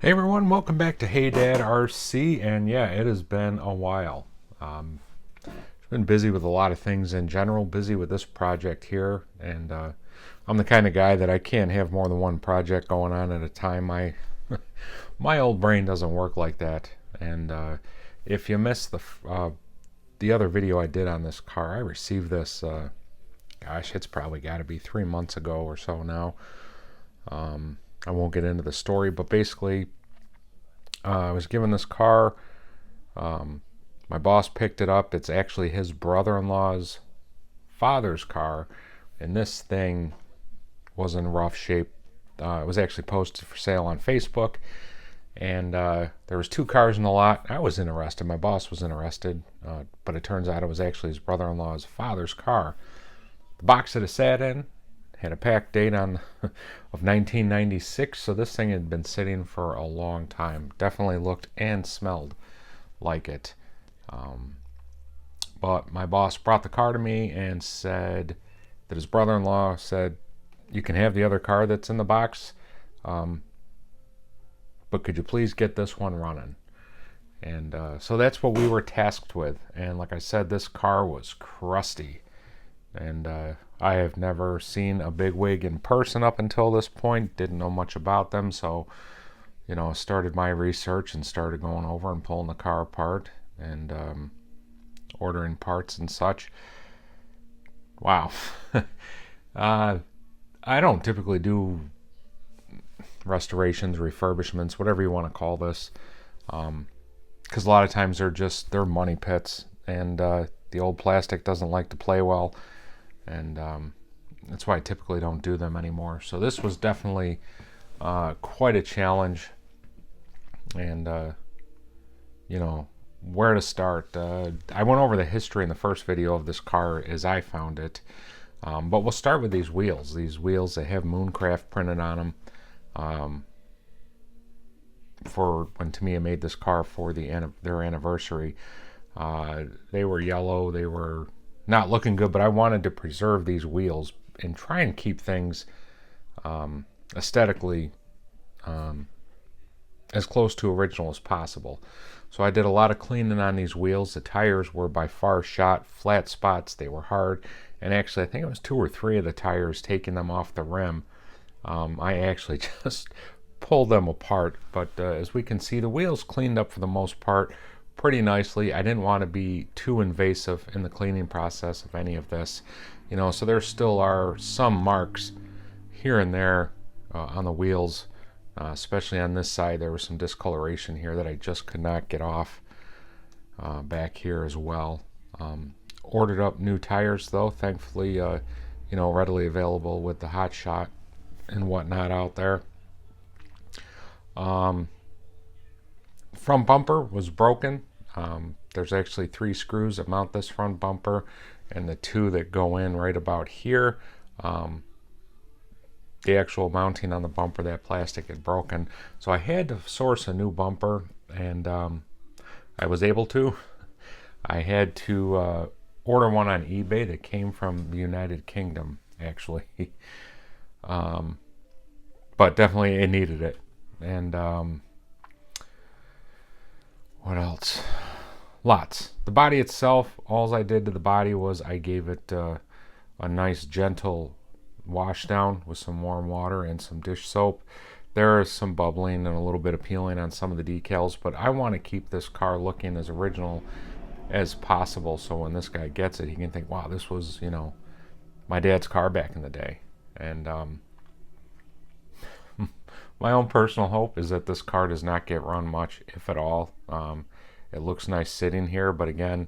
Hey everyone, welcome back to Hey Dad RC, and yeah, it has been a while. Been busy with a lot of things in general, busy with this project here, and I'm the kind of guy that I can't have more than one project going on at a time. My old brain doesn't work like that, and if you missed the other video I did on this car, I received this, gosh, it's probably got to be 3 months ago or so now. I won't get into the story, but basically, I was given this car. My boss picked it up. It's actually his brother-in-law's father's car, and this thing was in rough shape. It was actually posted for sale on Facebook, and there was two cars in the lot. I was interested. My boss was interested, but it turns out it was actually his brother-in-law's father's car. The box that it sat in had a pack date of 1996, so this thing had been sitting for a long time. Definitely looked and smelled like it. But my boss brought the car to me and said that his brother-in-law said, "You can have the other car that's in the box, but could you please get this one running?" And so that's what we were tasked with. And like I said, this car was crusty. And I have never seen a Bigwig in person up until this point. Didn't know much about them, so started my research and started going over and pulling the car apart and ordering parts and such. Wow. I don't typically do restorations, refurbishments, whatever you want to call this, because a lot of times they're money pits, and the old plastic doesn't like to play well. And that's why I typically don't do them anymore. So this was definitely quite a challenge, and where to start. I went over the history in the first video of this car as I found it, but we'll start with these wheels. These wheels, they have Mooncraft printed on them, for when Tamiya made this car for their anniversary. They were yellow. They were not looking good, but I wanted to preserve these wheels and try and keep things aesthetically as close to original as possible. So I did a lot of cleaning on these wheels. The tires were by far shot, flat spots, they were hard, and actually I think it was 2 or 3 of the tires, taking them off the rim, I actually just pulled them apart. But as we can see, the wheels cleaned up for the most part pretty nicely. I didn't want to be too invasive in the cleaning process of any of this, so there still are some marks here and there on the wheels, especially on this side. There was some discoloration here that I just could not get off, back here as well. Ordered up new tires though, thankfully, readily available with the Hot Shot and whatnot out there. Front bumper was broken. There's actually 3 screws that mount this front bumper, and the 2 that go in right about here. The actual mounting on the bumper, that plastic had broken, so I had to source a new bumper, and I was able to. I had to order one on eBay that came from the United Kingdom, actually. But definitely it needed it. And what else? Lots. The body itself, all I did to the body was I gave it a nice gentle wash down with some warm water and some dish soap. There is some bubbling and a little bit of peeling on some of the decals, but I want to keep this car looking as original as possible, so when this guy gets it, he can think, wow, this was, my dad's car back in the day. And my own personal hope is that this car does not get run much, if at all. It looks nice sitting here, but again,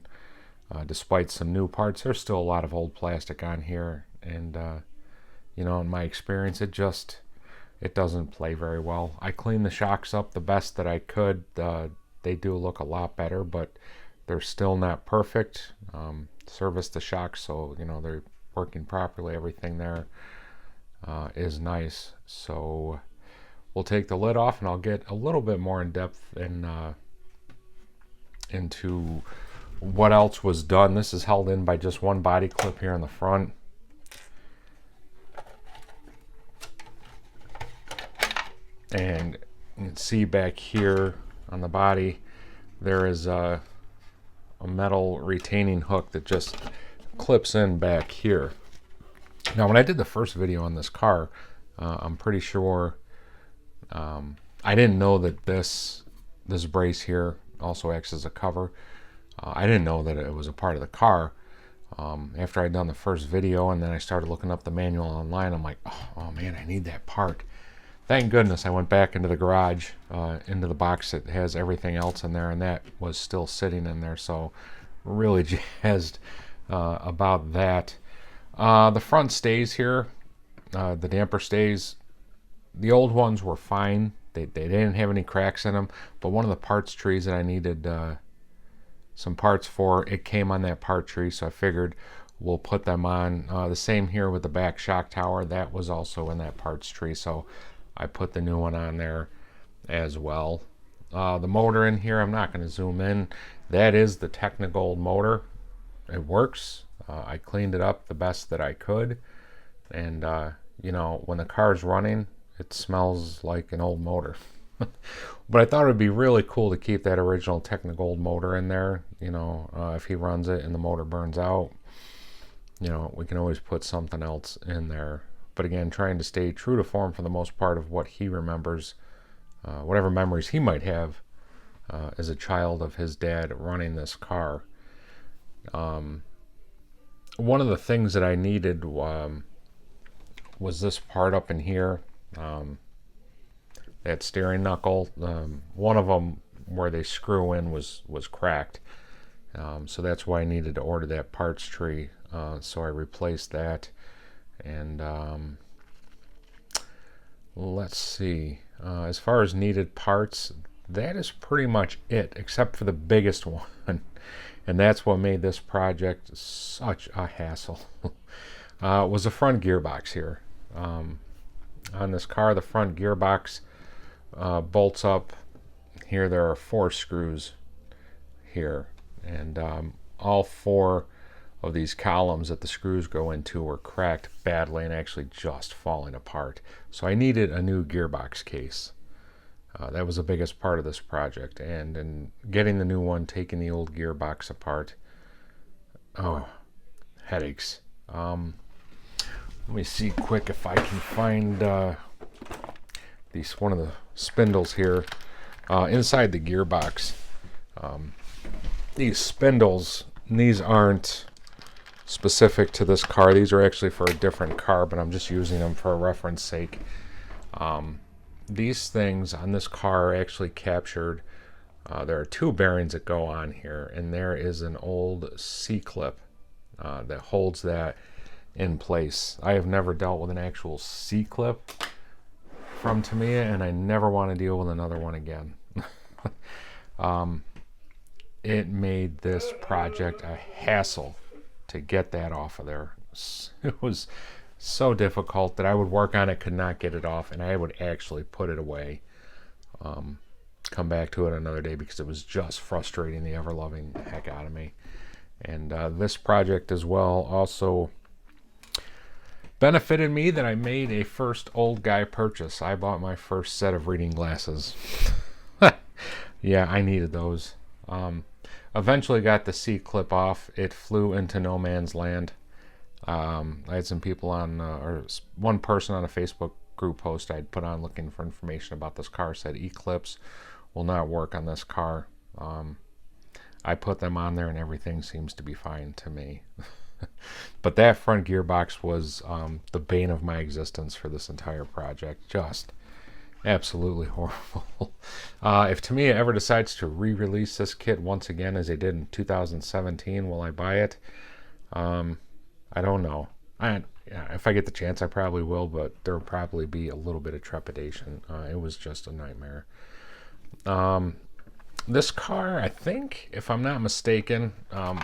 despite some new parts, there's still a lot of old plastic on here, and in my experience, it doesn't play very well. I cleaned the shocks up the best that I could. They do look a lot better, but they're still not perfect. Service the shocks, so they're working properly. Everything there is nice. So we'll take the lid off, and I'll get a little bit more in depth into what else was done. This is held in by just one body clip here in the front. And You can see back here on the body there is a metal retaining hook that just clips in back here. Now when I did the first video on this car, I'm pretty sure I didn't know that this brace here also acts as a cover. I didn't know that it was a part of the car. After I'd done the first video and then I started looking up the manual online, I'm like, oh man, I need that part. Thank goodness I went back into the garage, into the box that has everything else in there, and that was still sitting in there, so really jazzed about that. The front stays here, the damper stays, the old ones were fine. They didn't have any cracks in them, but one of the parts trees that I needed some parts for, it came on that part tree, so I figured we'll put them on. The same here with the back shock tower, that was also in that parts tree, so I put the new one on there as well. The motor in here, I'm not going to zoom in. That is the Technigold motor. It works. I cleaned it up the best that I could, and you know, when the car's running, it smells like an old motor. But I thought it would be really cool to keep that original Technigold motor in there. You know, if he runs it and the motor burns out, you know, we can always put something else in there. But again, trying to stay true to form for the most part of what he remembers, whatever memories he might have as a child of his dad running this car. One of the things that I needed was this part up in here. That steering knuckle, one of them where they screw in was cracked, so that's why I needed to order that parts tree. So I replaced that, and let's see, as far as needed parts, that is pretty much it, except for the biggest one, and that's what made this project such a hassle. Was the front gearbox here. On this car, the front gearbox bolts up here. There are 4 screws here, and all 4 of these columns that the screws go into were cracked badly and actually just falling apart. So I needed a new gearbox case. That was the biggest part of this project, and in getting the new one, taking the old gearbox apart, oh, headaches. Let me see quick if I can find one of the spindles here inside the gearbox. These spindles, these aren't specific to this car. These are actually for a different car, but I'm just using them for a reference sake. These things on this car are actually captured. There are 2 bearings that go on here, and there is an old C-clip that holds that in place. I have never dealt with an actual C-clip from Tamiya, and I never want to deal with another one again. It made this project a hassle to get that off of there. It was so difficult that I would work on it, could not get it off, and I would actually put it away, come back to it another day, because it was just frustrating the ever-loving heck out of me. And this project as well also benefited me that I made a first old guy purchase. I bought my first set of reading glasses. Yeah, I needed those. Eventually got the C-clip off. It flew into no man's land. I had some people on, or one person on a Facebook group post I'd put on looking for information about this car said E-clips will not work on this car. I put them on there and everything seems to be fine to me. But that front gearbox was the bane of my existence for this entire project. Just absolutely horrible. If Tamiya ever decides to re-release this kit once again, as they did in 2017, will I buy it? I don't know. If I get the chance, I probably will, but there will probably be a little bit of trepidation. It was just a nightmare. This car, I think, if I'm not mistaken,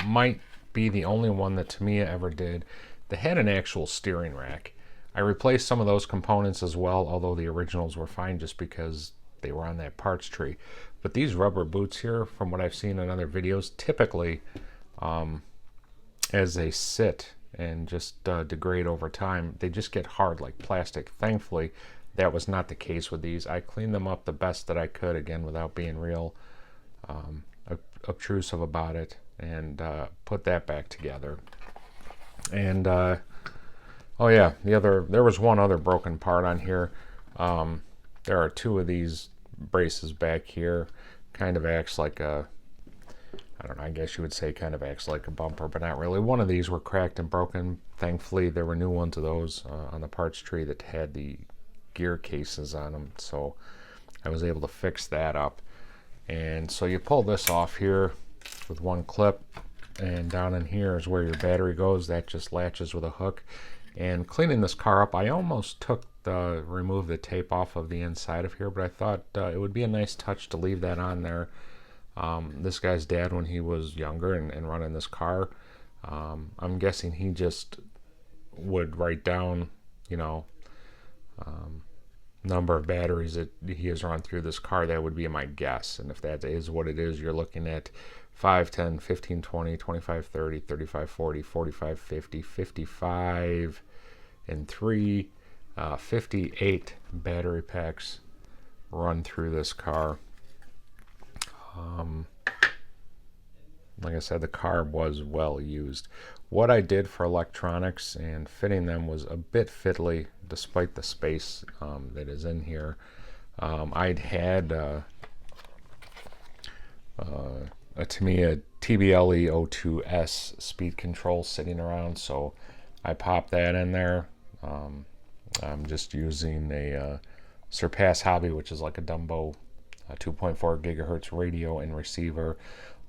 might be the only one that Tamiya ever did that had an actual steering rack. I replaced some of those components as well, although the originals were fine just because they were on that parts tree. But these rubber boots here, from what I've seen in other videos, typically as they sit and just degrade over time, they just get hard like plastic. Thankfully, That was not the case with these. I cleaned them up the best that I could, again, without being real obtrusive about it, and put that back together. And oh yeah, there was one other broken part on here. There are two of these braces back here. Kind of acts like a, I don't know, I guess you would say kind of acts like a bumper, but not really. One of these were cracked and broken. Thankfully, there were new ones of those on the parts tree that had the gear cases on them, so I was able to fix that up. And so you pull this off here with one clip, and down in here is where your battery goes. That just latches with a hook. And cleaning this car up, I almost removed the tape off of the inside of here, but I thought it would be a nice touch to leave that on there. This guy's dad, when he was younger and running this car, I'm guessing he just would write down, you know, number of batteries that he has run through this car. That would be my guess. And if that is what it is, you're looking at 5, 10, 15, 20, 25, 30, 35, 40, 45, 50, 55, and 3, 58 battery packs run through this car. Like I said, the car was well used. What I did for electronics and fitting them was a bit fiddly, despite the space that is in here. I'd had a Tamiya TBLE02S speed control sitting around, so I popped that in there. I'm just using a Surpass Hobby, which is like a Dumbo 2.4 gigahertz radio and receiver.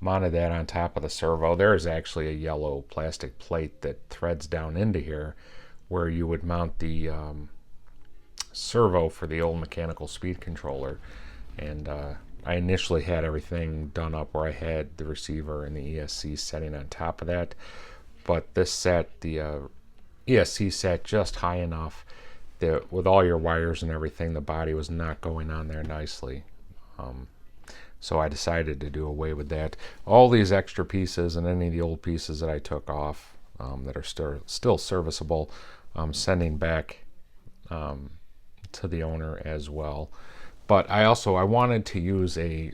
Mounted that on top of the servo. There is actually a yellow plastic plate that threads down into here where you would mount the servo for the old mechanical speed controller. And I initially had everything done up where I had the receiver and the ESC setting on top of that, but this set, the ESC set just high enough that with all your wires and everything, the body was not going on there nicely. So I decided to do away with that. All these extra pieces and any of the old pieces that I took off that are still serviceable, I'm sending back to the owner as well. But I wanted to use a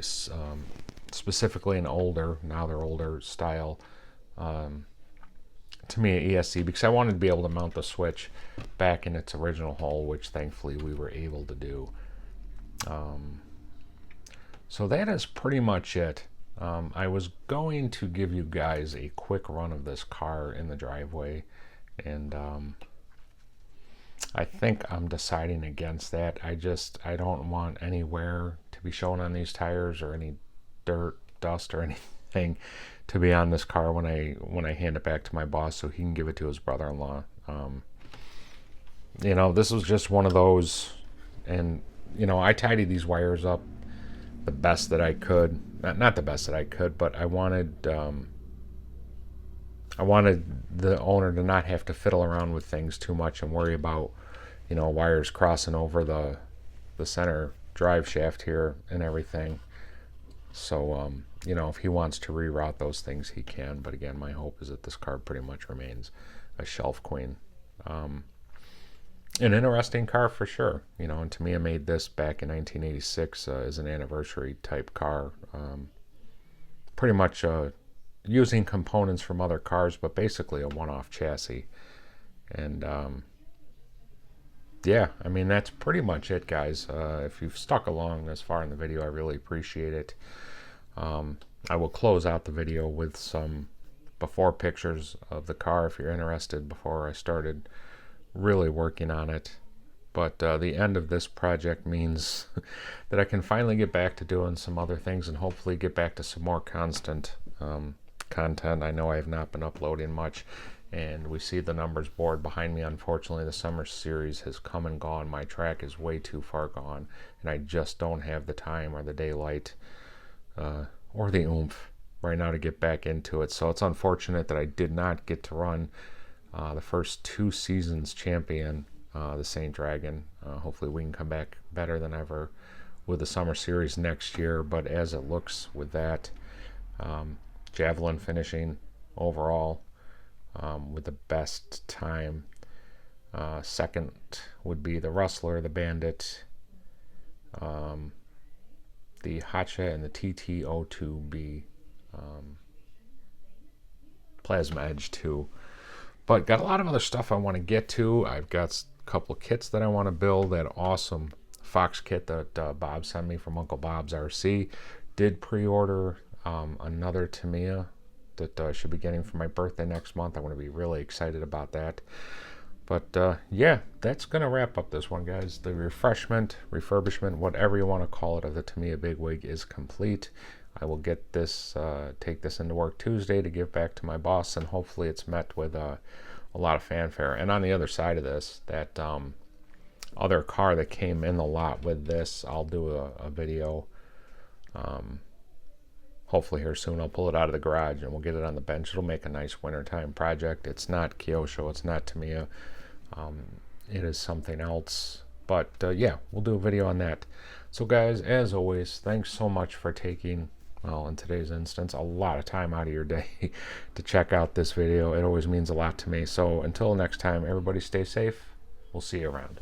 specifically an older, now they're older style Tamiya ESC, because I wanted to be able to mount the switch back in its original hole, which thankfully we were able to do. So that is pretty much it. I was going to give you guys a quick run of this car in the driveway, and I think I'm deciding against that. I don't want any wear to be shown on these tires, or any dirt, dust, or anything to be on this car when I hand it back to my boss so he can give it to his brother-in-law. You know, this was just one of those, and you know, I tidied these wires up the best that I could. Not the best that I could, but I wanted the owner to not have to fiddle around with things too much and worry about, you know, wires crossing over the center drive shaft here and everything. So you know, if he wants to reroute those things, he can. But again, my hope is that this car pretty much remains a shelf queen. An interesting car for sure, you know, and Tamiya made this back in 1986 as an anniversary type car. Pretty much using components from other cars, but basically a one-off chassis. And yeah, I mean, that's pretty much it, guys. If you've stuck along this far in the video, I really appreciate it. I will close out the video with some before pictures of the car if you're interested, before I started really working on it. But the end of this project means that I can finally get back to doing some other things and hopefully get back to some more constant content. I know I have not been uploading much, and we see the numbers board behind me. Unfortunately, the summer series has come and gone. My track is way too far gone, and I just don't have the time or the daylight or the oomph right now to get back into it. So it's unfortunate that I did not get to run the first 2 seasons champion, the Saint Dragon. Hopefully we can come back better than ever with the summer series next year. But as it looks with that, javelin finishing overall with the best time, Second would be the Rustler, the Bandit, the Hacha, and the TT02B Plasma Edge 2. But got a lot of other stuff I want to get to. I've got a couple of kits that I want to build. That awesome Fox kit that Bob sent me from Uncle Bob's RC. Did pre-order another Tamiya that I should be getting for my birthday next month. I'm going to be really excited about that. But yeah, that's going to wrap up this one, guys. The refurbishment, whatever you want to call it, of the Tamiya Bigwig is complete. I will get this, take this into work Tuesday to give back to my boss, and hopefully it's met with a lot of fanfare. And on the other side of this, that other car that came in the lot with this, I'll do a video. Hopefully here soon. I'll pull it out of the garage and we'll get it on the bench. It'll make a nice wintertime project. It's not Kyosho, it's not Tamiya. It is something else. But yeah, we'll do a video on that. So guys, as always, thanks so much for taking, well, in today's instance, a lot of time out of your day to check out this video. It always means a lot to me. So until next time, everybody stay safe. We'll see you around.